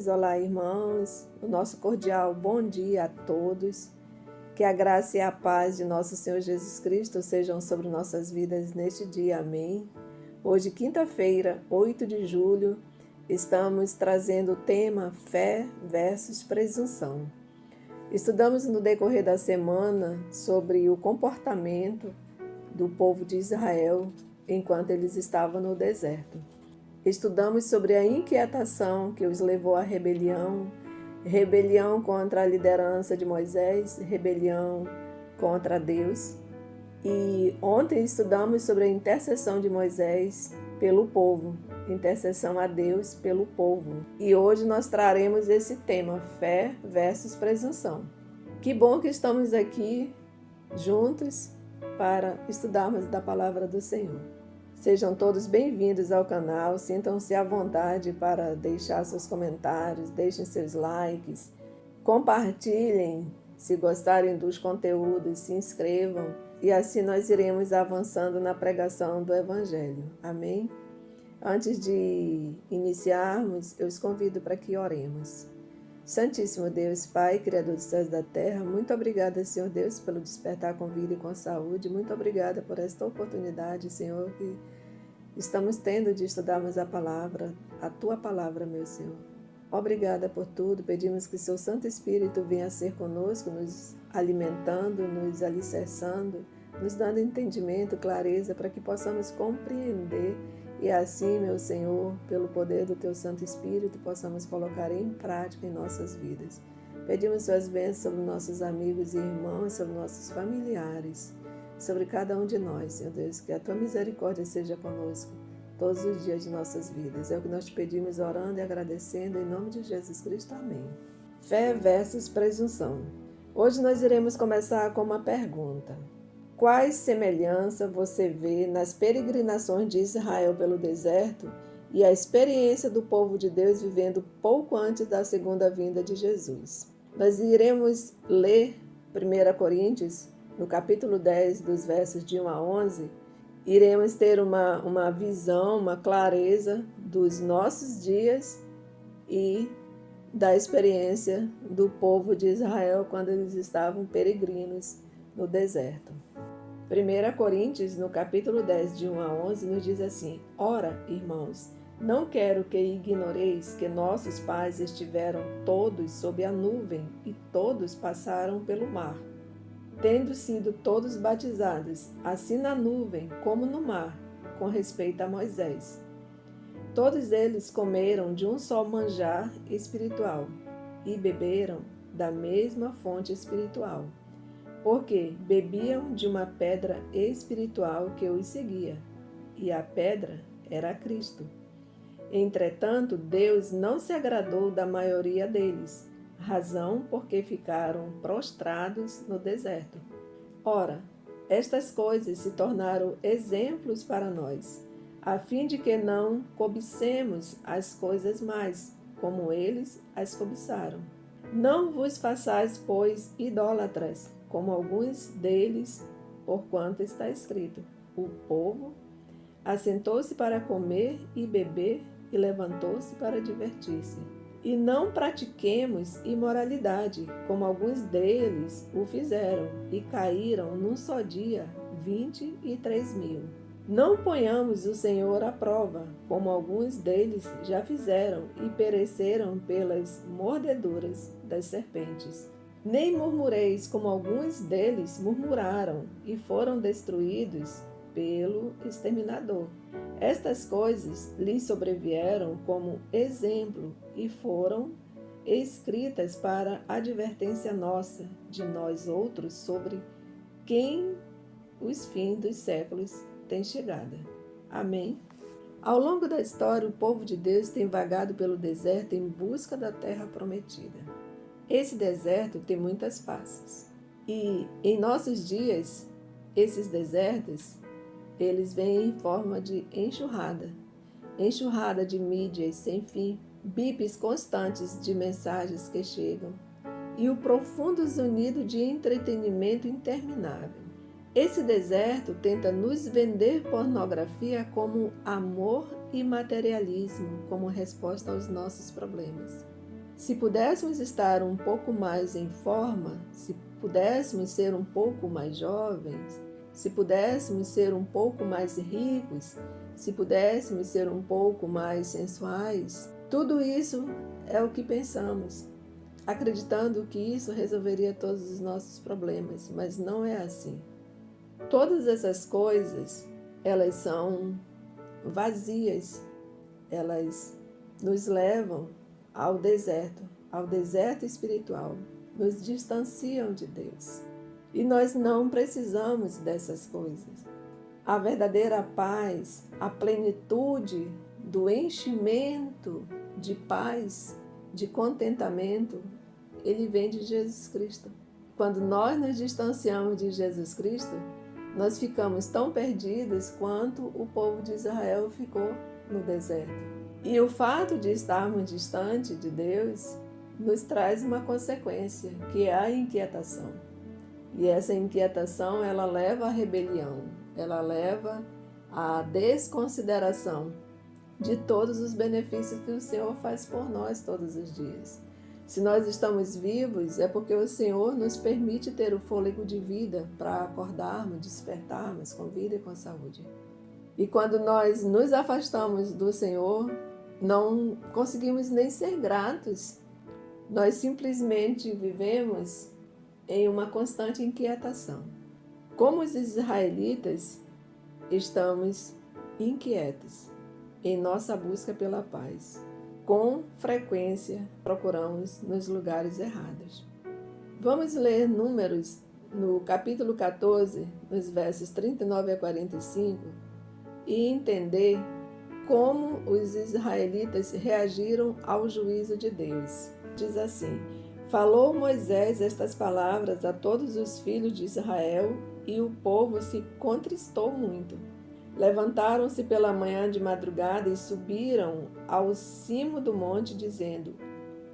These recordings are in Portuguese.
irmãos, olá irmãos, o nosso cordial bom dia a todos. Que a graça e a paz de nosso Senhor Jesus Cristo sejam sobre nossas vidas neste dia, amém. Hoje, quinta-feira, 8 de julho, estamos trazendo o tema Fé versus Presunção. Estudamos no decorrer da semana sobre o comportamento do povo de Israel enquanto eles estavam no deserto. Estudamos sobre a inquietação que os levou à rebelião, rebelião contra a liderança de Moisés, rebelião contra Deus. E ontem estudamos sobre a intercessão de Moisés pelo povo, intercessão a Deus pelo povo. E hoje nós traremos esse tema, fé versus presunção. Que bom que estamos aqui juntos para estudarmos da palavra do Senhor. Sejam todos bem-vindos ao canal, sintam-se à vontade para deixar seus comentários, deixem seus likes, compartilhem se gostarem dos conteúdos, se inscrevam e assim nós iremos avançando na pregação do Evangelho. Amém? Antes de iniciarmos, eu os convido para que oremos. Santíssimo Deus, Pai, Criador dos céus e da terra, muito obrigada, Senhor Deus, pelo despertar com vida e com saúde. Muito obrigada por esta oportunidade, Senhor, que estamos tendo de estudarmos a Tua palavra, meu Senhor. Obrigada por tudo. Pedimos que Seu Santo Espírito venha ser conosco, nos alimentando, nos alicerçando, nos dando entendimento, clareza, para que possamos compreender e assim, meu Senhor, pelo poder do Teu Santo Espírito, possamos colocar em prática em nossas vidas. Pedimos Suas bênçãos sobre nossos amigos e irmãos, sobre nossos familiares, sobre cada um de nós, Senhor Deus, que a Tua misericórdia seja conosco todos os dias de nossas vidas. É o que nós te pedimos orando e agradecendo em nome de Jesus Cristo. Amém. Fé versus presunção. Hoje nós iremos começar com uma pergunta. Quais semelhanças você vê nas peregrinações de Israel pelo deserto e a experiência do povo de Deus vivendo pouco antes da segunda vinda de Jesus? Nós iremos ler 1 Coríntios, no capítulo 10, dos versos de 1 a 11, iremos ter uma visão, uma clareza dos nossos dias e da experiência do povo de Israel quando eles estavam peregrinos no deserto. 1 Coríntios, no capítulo 10, de 1 a 11, nos diz assim: Ora, irmãos, não quero que ignoreis que nossos pais estiveram todos sob a nuvem e todos passaram pelo mar, tendo sido todos batizados, assim na nuvem como no mar, com respeito a Moisés. Todos eles comeram de um só manjar espiritual e beberam da mesma fonte espiritual, porque bebiam de uma pedra espiritual que os seguia, e a pedra era Cristo. Entretanto, Deus não se agradou da maioria deles, razão porque ficaram prostrados no deserto. Ora, estas coisas se tornaram exemplos para nós, a fim de que não cobicemos as coisas mais, como eles as cobiçaram. Não vos façais, pois, idólatras, como alguns deles, porquanto está escrito: o povo assentou-se para comer e beber e levantou-se para divertir-se. E não pratiquemos imoralidade, como alguns deles o fizeram, e caíram num só dia 23.000. Não ponhamos o Senhor à prova, como alguns deles já fizeram, e pereceram pelas mordeduras das serpentes. Nem murmureis, como alguns deles murmuraram, e foram destruídos pelo exterminador. Estas coisas lhes sobrevieram como exemplo e foram escritas para advertência nossa, de nós outros, sobre quem os fins dos séculos têm chegado. Amém? Ao longo da história, o povo de Deus tem vagado pelo deserto em busca da terra prometida. Esse deserto tem muitas faces. E em nossos dias, esses desertos, eles vêm em forma de enxurrada de mídias sem fim, bips constantes de mensagens que chegam e o profundo zunido de entretenimento interminável. Esse deserto tenta nos vender pornografia como amor e materialismo como resposta aos nossos problemas. Se pudéssemos estar um pouco mais em forma, se pudéssemos ser um pouco mais jovens, se pudéssemos ser um pouco mais ricos, se pudéssemos ser um pouco mais sensuais, tudo isso é o que pensamos, acreditando que isso resolveria todos os nossos problemas, mas não é assim. Todas essas coisas, elas são vazias, elas nos levam ao deserto espiritual, nos distanciam de Deus. E nós não precisamos dessas coisas. A verdadeira paz, a plenitude do enchimento de paz, de contentamento, ele vem de Jesus Cristo. Quando nós nos distanciamos de Jesus Cristo, nós ficamos tão perdidos quanto o povo de Israel ficou no deserto. E o fato de estarmos distante de Deus nos traz uma consequência, que é a inquietação. E essa inquietação, ela leva à rebelião, ela leva à desconsideração de todos os benefícios que o Senhor faz por nós todos os dias. Se nós estamos vivos, é porque o Senhor nos permite ter o fôlego de vida para acordarmos, despertarmos com vida e com saúde. E quando nós nos afastamos do Senhor, não conseguimos nem ser gratos. Nós simplesmente vivemos em uma constante inquietação. Como os israelitas, estamos inquietos em nossa busca pela paz. Com frequência, procuramos nos lugares errados. Vamos ler Números no capítulo 14, nos versos 39 a 45, e entender como os israelitas reagiram ao juízo de Deus. Diz assim: falou Moisés estas palavras a todos os filhos de Israel, e o povo se contristou muito. Levantaram-se pela manhã de madrugada e subiram ao cimo do monte, dizendo: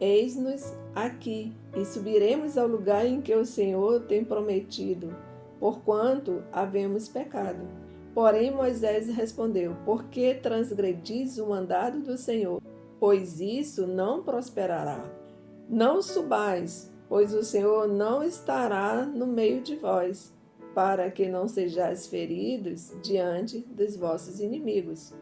eis-nos aqui, e subiremos ao lugar em que o Senhor tem prometido, porquanto havemos pecado. Porém Moisés respondeu: por que transgredis o mandado do Senhor? Pois isso não prosperará. Não subais, pois o Senhor não estará no meio de vós, para que não sejais feridos diante dos vossos inimigos.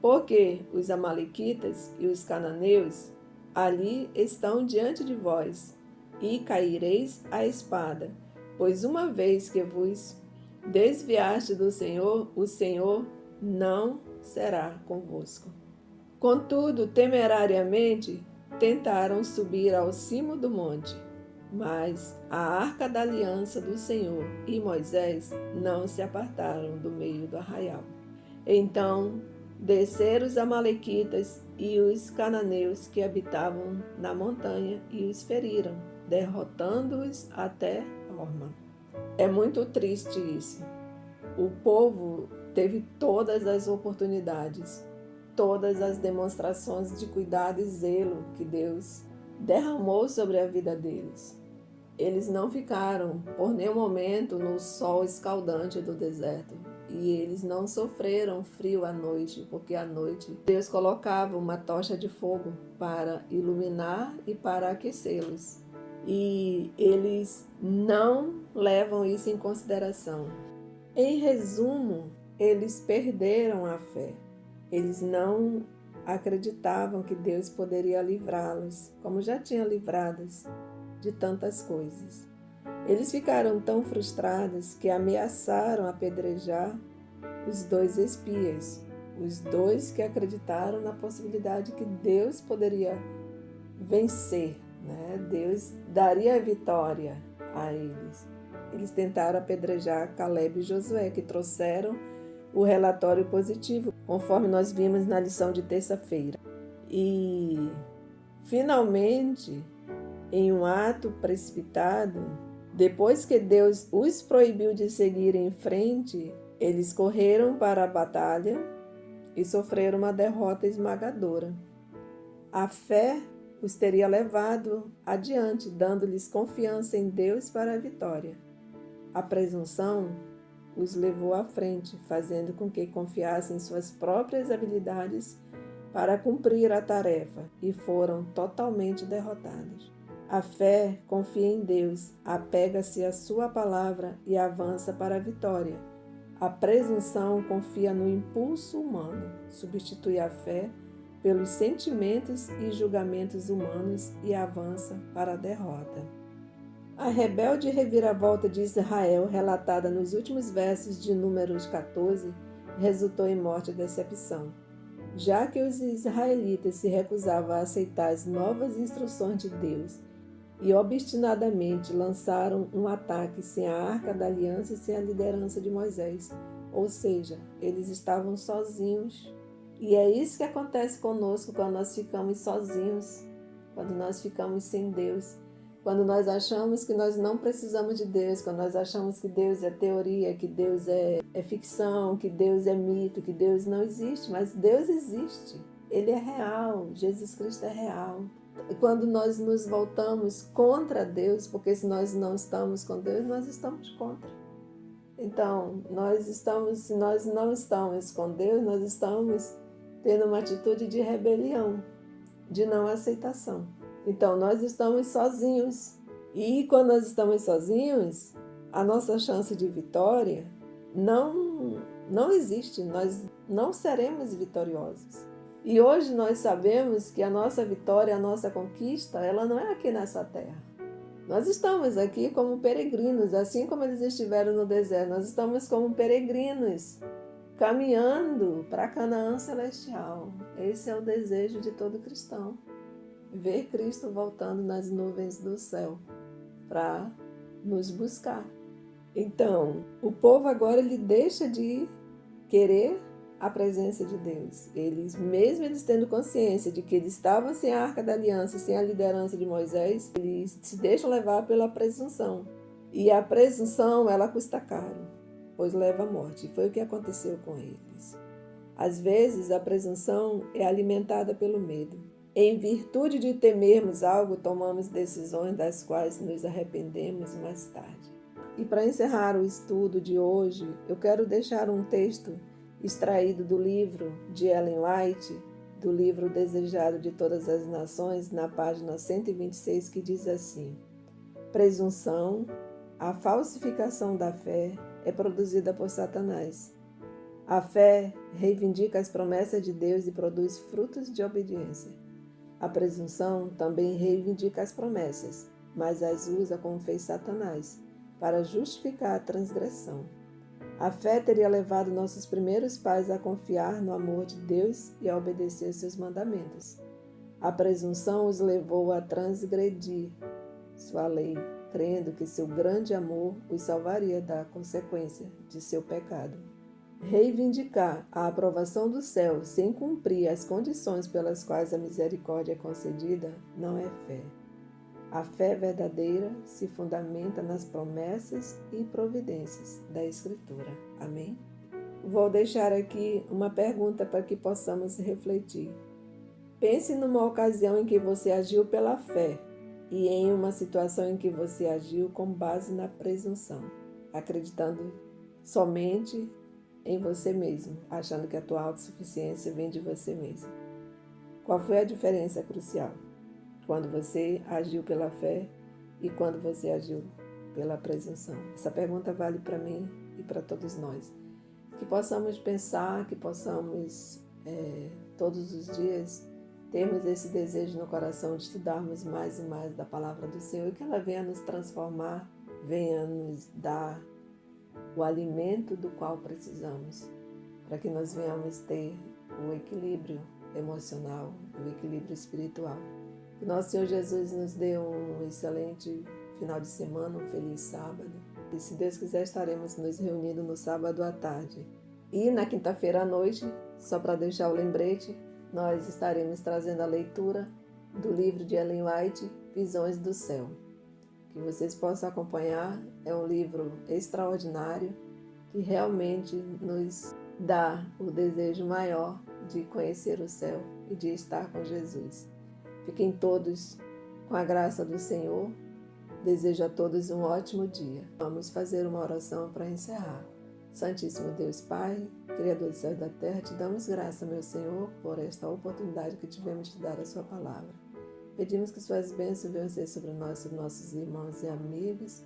Porque os amalequitas e os cananeus ali estão diante de vós, e caireis à espada, pois uma vez que vos desviaste do Senhor, o Senhor não será convosco. Contudo, temerariamente, tentaram subir ao cimo do monte, mas a arca da aliança do Senhor e Moisés não se apartaram do meio do arraial. Então desceram os amalequitas e os cananeus que habitavam na montanha e os feriram, derrotando-os até Horma. É muito triste isso. O povo teve todas as oportunidades, todas as demonstrações de cuidado e zelo que Deus derramou sobre a vida deles. Eles não ficaram por nenhum momento no sol escaldante do deserto. E eles não sofreram frio à noite, porque à noite Deus colocava uma tocha de fogo para iluminar e para aquecê-los. E eles não levam isso em consideração. Em resumo, eles perderam a fé. Eles não acreditavam que Deus poderia livrá-los, como já tinha livrado-os de tantas coisas. Eles ficaram tão frustrados que ameaçaram apedrejar os 2 espias, os 2 que acreditaram na possibilidade que Deus poderia vencer, né? Deus daria a vitória a eles. Eles tentaram apedrejar Calebe e Josué, que trouxeram o relatório positivo, conforme nós vimos na lição de terça-feira. E, finalmente, em um ato precipitado, depois que Deus os proibiu de seguir em frente, eles correram para a batalha e sofreram uma derrota esmagadora. A fé os teria levado adiante, dando-lhes confiança em Deus para a vitória. A presunção os levou à frente, fazendo com que confiassem em suas próprias habilidades para cumprir a tarefa e foram totalmente derrotados. A fé confia em Deus, apega-se à sua palavra e avança para a vitória. A presunção confia no impulso humano, substitui a fé pelos sentimentos e julgamentos humanos e avança para a derrota. A rebelde reviravolta de Israel, relatada nos últimos versos de Números 14, resultou em morte e decepção. Já que os israelitas se recusavam a aceitar as novas instruções de Deus e obstinadamente lançaram um ataque sem a Arca da Aliança e sem a liderança de Moisés, ou seja, eles estavam sozinhos. E é isso que acontece conosco quando nós ficamos sozinhos, quando nós ficamos sem Deus, quando nós achamos que nós não precisamos de Deus, quando nós achamos que Deus é teoria, que Deus é ficção, que Deus é mito, que Deus não existe, mas Deus existe. Ele é real, Jesus Cristo é real. E quando nós nos voltamos contra Deus, porque se nós não estamos com Deus, nós estamos contra. Então, se nós não estamos com Deus, nós estamos tendo uma atitude de rebelião, de não aceitação. Então, nós estamos sozinhos. E quando nós estamos sozinhos, a nossa chance de vitória não existe. Nós não seremos vitoriosos. E hoje nós sabemos que a nossa vitória, a nossa conquista, ela não é aqui nessa terra. Nós estamos aqui como peregrinos, assim como eles estiveram no deserto. Nós estamos como peregrinos, caminhando para Canaã celestial. Esse é o desejo de todo cristão. Ver Cristo voltando nas nuvens do céu para nos buscar. Então, o povo agora ele deixa de querer a presença de Deus. Mesmo eles tendo consciência de que eles estavam sem a Arca da Aliança, sem a liderança de Moisés, eles se deixam levar pela presunção. E a presunção, ela custa caro, pois leva à morte. E foi o que aconteceu com eles. Às vezes, a presunção é alimentada pelo medo. Em virtude de temermos algo, tomamos decisões das quais nos arrependemos mais tarde. E para encerrar o estudo de hoje, eu quero deixar um texto extraído do livro de Ellen White, do livro Desejado de Todas as Nações, na página 126, que diz assim: presunção, a falsificação da fé, é produzida por Satanás. A fé reivindica as promessas de Deus e produz frutos de obediência. A presunção também reivindica as promessas, mas as usa como fez Satanás, para justificar a transgressão. A fé teria levado nossos primeiros pais a confiar no amor de Deus e a obedecer seus mandamentos. A presunção os levou a transgredir sua lei, crendo que seu grande amor os salvaria da consequência de seu pecado. Reivindicar a aprovação do céu sem cumprir as condições pelas quais a misericórdia é concedida não é fé. A fé verdadeira se fundamenta nas promessas e providências da Escritura. Amém? Vou deixar aqui uma pergunta para que possamos refletir. Pense numa ocasião em que você agiu pela fé e em uma situação em que você agiu com base na presunção, acreditando somente em você mesmo, achando que a tua autossuficiência vem de você mesmo. Qual foi a diferença crucial? Quando você agiu pela fé e quando você agiu pela presunção. Essa pergunta vale para mim e para todos nós. Que possamos pensar, que possamos todos os dias termos esse desejo no coração de estudarmos mais e mais da palavra do Senhor e que ela venha nos transformar, venha nos dar o alimento do qual precisamos, para que nós venhamos ter o equilíbrio emocional, o equilíbrio espiritual. Que nosso Senhor Jesus nos dê um excelente final de semana, um feliz sábado. E se Deus quiser, estaremos nos reunindo no sábado à tarde. E na quinta-feira à noite, só para deixar o lembrete, nós estaremos trazendo a leitura do livro de Ellen White, Visões do Céu. Que vocês possam acompanhar, é um livro extraordinário que realmente nos dá o desejo maior de conhecer o céu e de estar com Jesus. Fiquem todos com a graça do Senhor. Desejo a todos um ótimo dia. Vamos fazer uma oração para encerrar. Santíssimo Deus Pai, Criador do céu e da terra, te damos graça, meu Senhor, por esta oportunidade que tivemos de dar a sua palavra. Pedimos que suas bênçãos venham ser sobre nós, sobre nossos irmãos e amigos,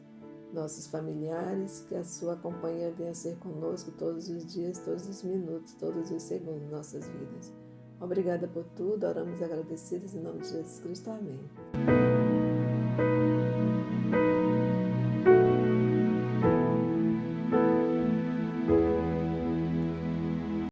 nossos familiares, que a sua companhia venha ser conosco todos os dias, todos os minutos, todos os segundos de nossas vidas. Obrigada por tudo, oramos agradecidos em nome de Jesus Cristo. Amém.